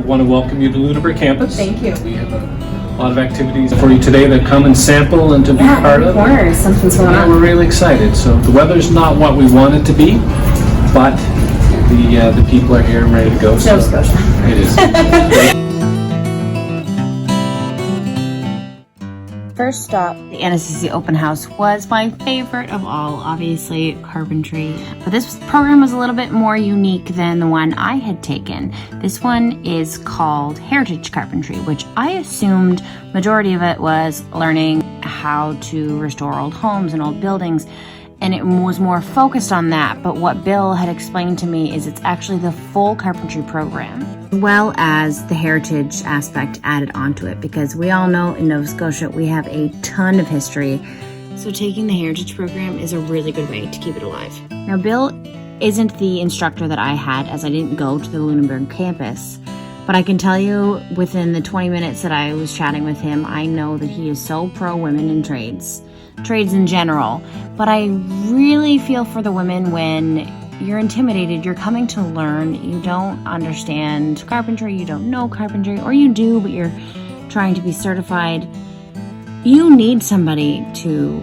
I want to welcome you to Ivany Campus. Thank you. We have a lot of activities for you today to come and sample and to be part of. Yeah, something's going on. We're really excited. So the weather's not what we want it to be, but the people are here and ready to go. So Scotia. It is. First stop, the NSCC open house, was my favorite of all, obviously Carpentry. But this program was a little bit more unique than the one I had taken. This one is called Heritage Carpentry, which I assumed majority of it was learning how to restore old homes and old buildings, and it was more focused on that. But what Bill had explained to me is it's actually the full carpentry program, as well as the heritage aspect added onto it, because we all know in Nova Scotia we have a ton of history. So taking the heritage program is a really good way to keep it alive. Now, Bill isn't the instructor that I had, as I didn't go to the Ivany Campus, but I can tell you within the 20 minutes that I was chatting with him, I know that he is so pro women in trades in general. But I really feel for the women when you're intimidated, you're coming to learn, you don't understand carpentry, you don't know carpentry, or you do, but you're trying to be certified. You need somebody to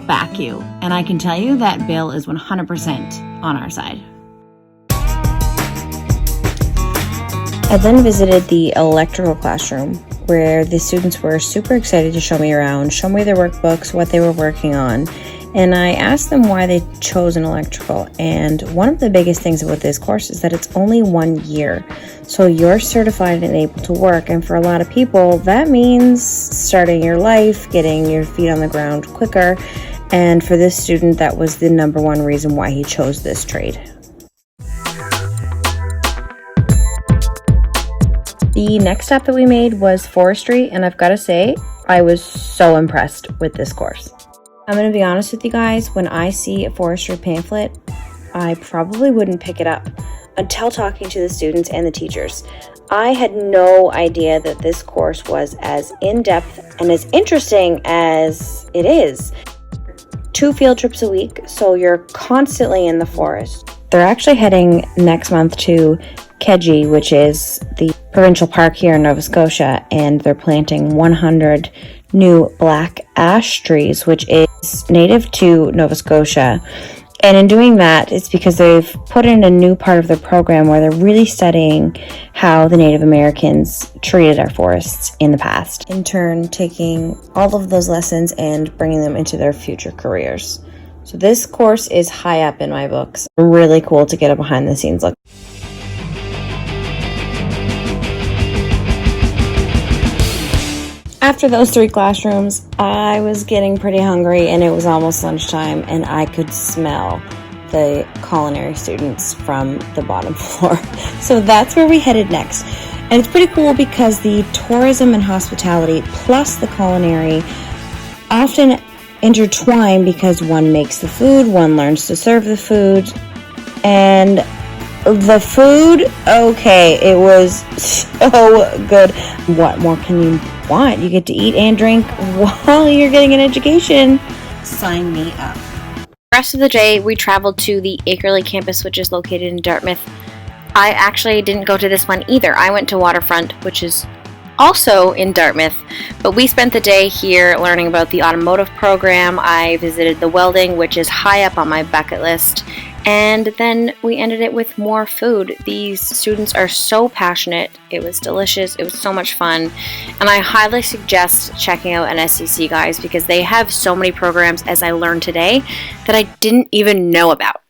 back you. And I can tell you that Bill is 100% on our side. I then visited the electrical classroom, where the students were super excited to show me around, show me their workbooks, what they were working on. And I asked them why they chose an electrical. And one of the biggest things about this course is that it's only 1 year. So you're certified and able to work. And for a lot of people, that means starting your life, getting your feet on the ground quicker. And for this student, that was the number one reason why he chose this trade. The next stop that we made was Forestry, and I've got to say, I was so impressed with this course. I'm going to be honest with you guys, when I see a forestry pamphlet, I probably wouldn't pick it up until talking to the students and the teachers. I had no idea that this course was as in-depth and as interesting as it is. 2 field trips a week, so you're constantly in the forest. They're actually heading next month to Keji, which is the provincial park here in Nova Scotia, and they're planting 100 new black ash trees, which is native to Nova Scotia. And in doing that, it's because they've put in a new part of their program where they're really studying how the Native Americans treated our forests in the past, in turn taking all of those lessons and bringing them into their future careers. So this course is high up in my books. Really cool to get a behind the scenes look. After those 3 classrooms, I was getting pretty hungry, and it was almost lunchtime, and I could smell the culinary students from the bottom floor. So that's where we headed next. And it's pretty cool because the tourism and hospitality plus the culinary often intertwine, because one makes the food, one learns to serve the food, and the food, okay, it was so good. What more can you want? You get to eat and drink while you're getting an education. Sign me up. The rest of the day, we traveled to the Ivany Campus, which is located in Dartmouth. I actually didn't go to this one either. I went to Waterfront, which is also in Dartmouth, but we spent the day here learning about the automotive program. I visited the welding, which is high up on my bucket list, and then we ended it with more food. These students are so passionate. It was delicious. It was so much fun, and I highly suggest checking out NSCC, guys, because they have so many programs, as I learned today, that I didn't even know about.